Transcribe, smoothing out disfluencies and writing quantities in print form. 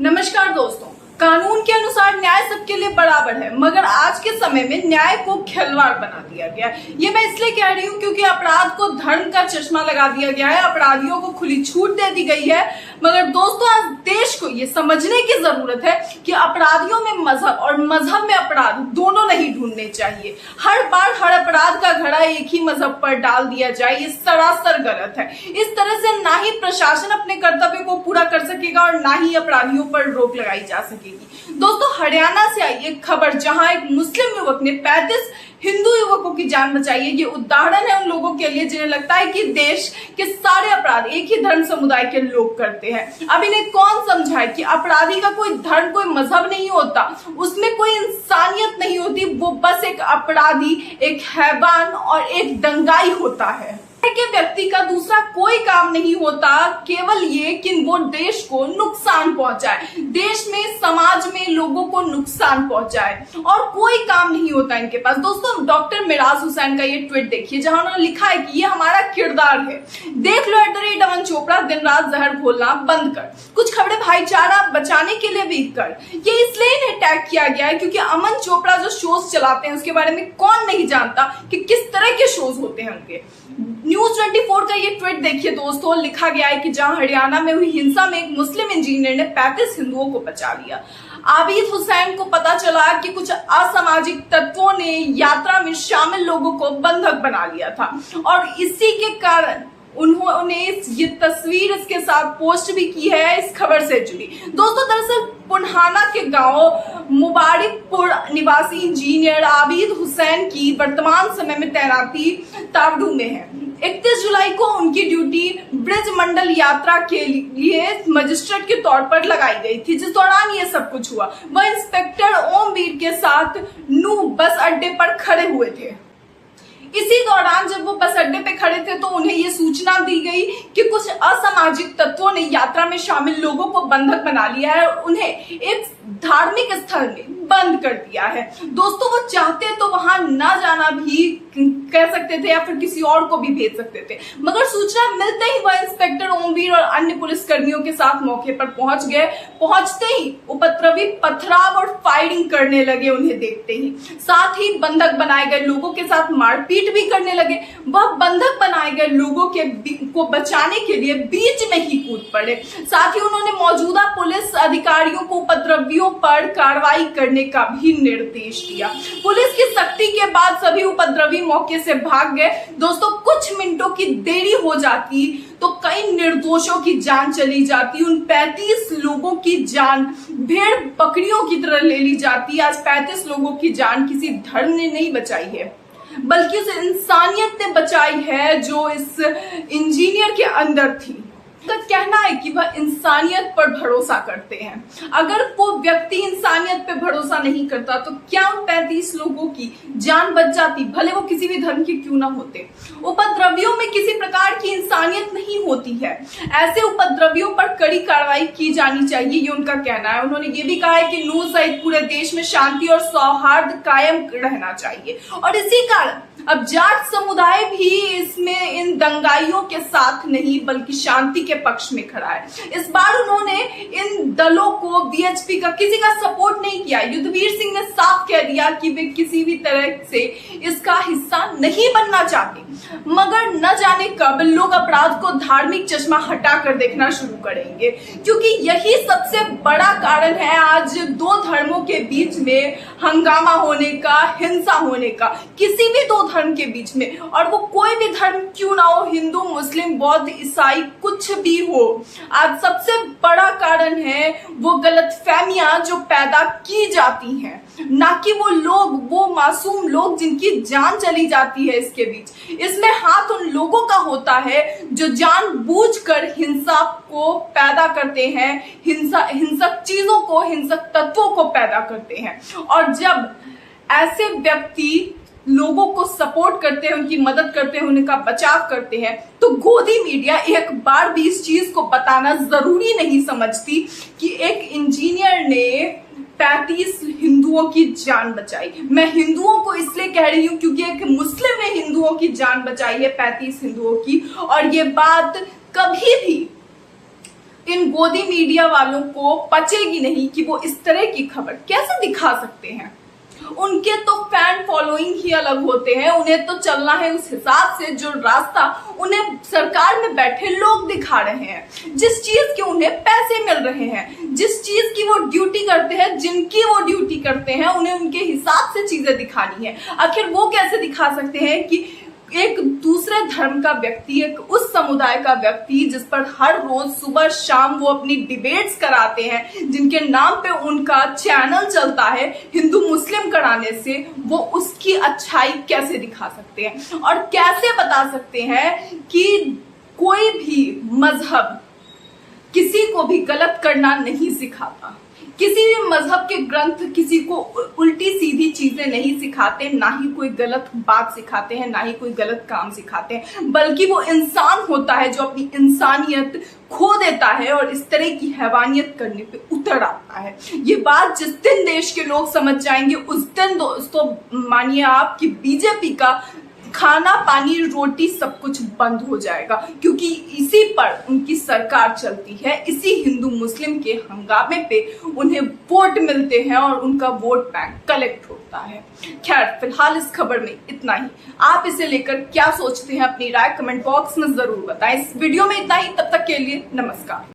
नमस्कार दोस्तों, कानून के अनुसार न्याय सबके लिए बराबर है, मगर आज के समय में न्याय को खिलवाड़ बना दिया गया है। ये मैं इसलिए कह रही हूँ क्योंकि अपराध को धर्म का चश्मा लगा दिया गया है, अपराधियों को खुली छूट दे दी गई है। मगर दोस्तों, आज देश को ये समझने की जरूरत है कि अपराधियों में मजहब और मजहब में अपराध दोनों नहीं ढूंढने चाहिए। हर बार हर अपराध का घड़ा एक ही मजहब पर डाल दिया जाए, ये सरासर गलत है। इस तरह से ना ही प्रशासन अपने कर्तव्य को पूरा कर सकेगा और ना ही अपराधियों पर रोक लगाई जा सकेगी। दोस्तों, हरियाणा से आई एक खबर जहां एक मुस्लिम युवक ने 35 हिंदू युवकों की जान बचाई है। ये उदाहरण है उन लोगों के लिए जिन्हें लगता है कि देश के सारे अपराध एक ही धर्म समुदाय के लोग करते हैं। अब इन्हें कौन समझाए कि अपराधी का कोई धर्म, कोई मजहब नहीं होता, उसमें कोई इंसानियत नहीं होती, वो बस एक अपराधी, एक हैवान और एक दंगाई होता है। के व्यक्ति का दूसरा कोई काम नहीं होता, केवल ये कि वो देश को नुकसान पहुंचाए, देश में समाज में लोगों को नुकसान पहुंचाए, और कोई काम नहीं होता इनके पास। दोस्तों, डॉक्टर मिराज हुसैन का ये ट्वीट देखिए जहां उन्होंने लिखा है कि ये हमारा किरदार है। देख लो @अमन चोपड़ा, दिन रात जहर घोलना बंद कर, कुछ खबरें भाईचारा बचाने के लिए भी कर। ये इसलिए इन्हें टैग किया गया है क्योंकि अमन चोपड़ा जो शोज चलाते हैं उसके बारे में कौन नहीं जानता कि किस तरह के शोज होते हैं उनके। न्यूज 24 का ये ट्वीट देखिए दोस्तों, लिखा गया है कि जहां हरियाणा में हुई हिंसा में एक मुस्लिम इंजीनियर ने 35 हिंदुओं को बचा लिया। आबिद हुसैन को पता चला कि कुछ असामाजिक तत्वों ने यात्रा में शामिल लोगों को बंधक बना लिया था और इसी के कारण उन्होंने ये तस्वीर इसके साथ पोस्ट भी की है इस खबर से जुड़ी। दोस्तों, दरअसल पुन्हाना के गांव मुबारकपुर निवासी इंजीनियर आबिद हुसैन की वर्तमान समय में तैनाती तावडू में है। 31 जुलाई को उनकी ड्यूटी ब्रिज मंडल यात्रा के लिए मजिस्ट्रेट के तौर पर लगाई गई थी। जिस दौरान ये सब कुछ हुआ, वह इंस्पेक्टर ओमवीर के साथ नू बस अड्डे पर खड़े हुए थे। इसी दौरान जब वो बस अड्डे पे खड़े थे तो उन्हें ये सूचना दी गई कि कुछ असामाजिक तत्वों ने यात्रा में शामिल लोगों को बंधक बना लिया है और उन्हें एक धार्मिक स्थल में बंद कर दिया है। दोस्तों, वो चाहते तो वहां ना जाना भी कह सकते थे या फिर किसी और को भी भेज सकते थे, मगर सूचना मिलते ही वह इंस्पेक्टर ओमवीर और अन्य पुलिस कर्मियों के साथ मौके पर पहुंच गए। पहुंचते ही उपद्रवी पथराव और फायरिंग करने लगे उन्हें देखते ही, साथ ही बंधक बनाए गए लोगों के साथ मारपीट भी करने लगे। वह बंधक बनाए गए लोगों को बचाने के लिए बीच में ही कूद पड़े। साथ ही उन्होंने मौजूदा पुलिस अधिकारियों को उपद्रवियों पर कार्रवाई करने का भी निर्देश दिया। पुलिस की सख्ती के बाद सभी उपद्रवी मौके से भाग गए। दोस्तों, कुछ मिनटों की देरी हो जाती तो कई निर्दोषों की जान चली जाती। उन 35 लोगों की जान भेड़ बकरियों की तरह ले ली जाती। आज 35 लोगों की जान किसी धर्म ने नहीं बचाई है, बल्कि उस इंसानियत ने बचाई है जो इस इंजीनियर के अंदर थी। का कहना है कि वह इंसानियत पर भरोसा करते हैं। अगर वो व्यक्ति इंसानियत पर भरोसा नहीं करता तो क्या उन 35 लोगों की जान बच जाती, भले वो किसी भी धर्म के क्यों ना होते। उपद्रवियों में किसी प्रकार की इंसानियत नहीं होती है। ऐसे उपद्रवियों पर कड़ी कार्रवाई की जानी चाहिए, ये उनका कहना है। उन्होंने ये भी कहा है कि नूर सहित पूरे देश में शांति और सौहार्द कायम रहना चाहिए और इसी कारण अब जाट समुदाय भी इसमें इन दंगाइयों के साथ नहीं बल्कि शांति के पक्ष में खड़ा है। इस बार उन्होंने इन दलों को बीएचपी का किसी का सपोर्ट नहीं किया। युद्धवीर सिंह ने साफ कह दिया कि वे किसी भी तरह से इसका हिस्सा नहीं बनना चाहते, मगर न जाने कब लोग अपराध को धार्मिक चश्मा हटाकर देखना शुरू करेंगे, क्योंकि यही सबसे बड़ा कारण है आज दो धर्मों के बीच में हंगामा होने का, हिंसा होने का, किसी भी दो धर्म के बीच में, और वो कोई भी धर्म क्यों ना हो, हिंदू, मुस्लिम, बौद्ध, ईसाई, कुछ भी हो। आज सबसे बड़ा कारण है वो गलतफहमियां जो पैदा की जाती हैं, ना कि वो लोग, वो मासूम लोग जिनकी जान चली जाती है इसके बीच। इसमें हाथ उन लोगों का होता है जो जानबूझकर हिंसा को पैदा करते हैं, हिंसक चीजों को, हिंसक तत्वों को पैदा करते हैं। और जब ऐसे व्यक्ति लोगों को सपोर्ट करते हैं, उनकी मदद करते हैं, उनका बचाव करते हैं, तो गोदी मीडिया एक बार भी इस चीज को बताना जरूरी नहीं समझती कि एक इंजीनियर ने 35 हिंदुओं की जान बचाई। मैं हिंदुओं को इसलिए कह रही हूं क्योंकि एक मुस्लिम ने हिंदुओं की जान बचाई है, 35 हिंदुओं की, और ये बात कभी भी इन गोदी मीडिया वालों को पचेगी नहीं कि वो इस तरह की खबर कैसे दिखा सकते हैं। उनके तो फैन फॉलोइंग ही अलग होते हैं, उन्हें तो चलना है उस हिसाब से जो रास्ता उन्हें सरकार में बैठे लोग दिखा रहे हैं, जिस चीज के उन्हें पैसे मिल रहे हैं, जिस चीज की वो ड्यूटी करते हैं, जिनकी वो ड्यूटी करते हैं, उन्हें उनके हिसाब से चीजें दिखानी है। आखिर वो कैसे दिखा सकते हैं कि एक दूसरे धर्म का व्यक्ति, एक उस समुदाय का व्यक्ति जिस पर हर रोज सुबह शाम वो अपनी डिबेट्स कराते हैं, जिनके नाम पे उनका चैनल चलता है हिंदू मुस्लिम कराने से, वो उसकी अच्छाई कैसे दिखा सकते हैं और कैसे बता सकते हैं कि कोई भी मजहब किसी को भी गलत करना नहीं सिखाता। किसी भी मजहब के ग्रंथ किसी को उल्टी सीधी चीजें नहीं सिखाते, ना ही कोई गलत बात सिखाते हैं, ना ही कोई गलत काम सिखाते हैं, बल्कि वो इंसान होता है जो अपनी इंसानियत खो देता है और इस तरह की हैवानियत करने पे उतर आता है। ये बात जिस दिन देश के लोग समझ जाएंगे उस दिन दोस्तों मानिए आप कि बीजेपी का खाना पानी रोटी सब कुछ बंद हो जाएगा, क्योंकि इसी पर उनकी सरकार चलती है। इसी हिंदू मुस्लिम के हंगामे पे उन्हें वोट मिलते हैं और उनका वोट बैंक कलेक्ट होता है। खैर, फिलहाल इस खबर में इतना ही। आप इसे लेकर क्या सोचते हैं अपनी राय कमेंट बॉक्स में जरूर बताएं। इस वीडियो में इतना ही, तब तक के लिए नमस्कार।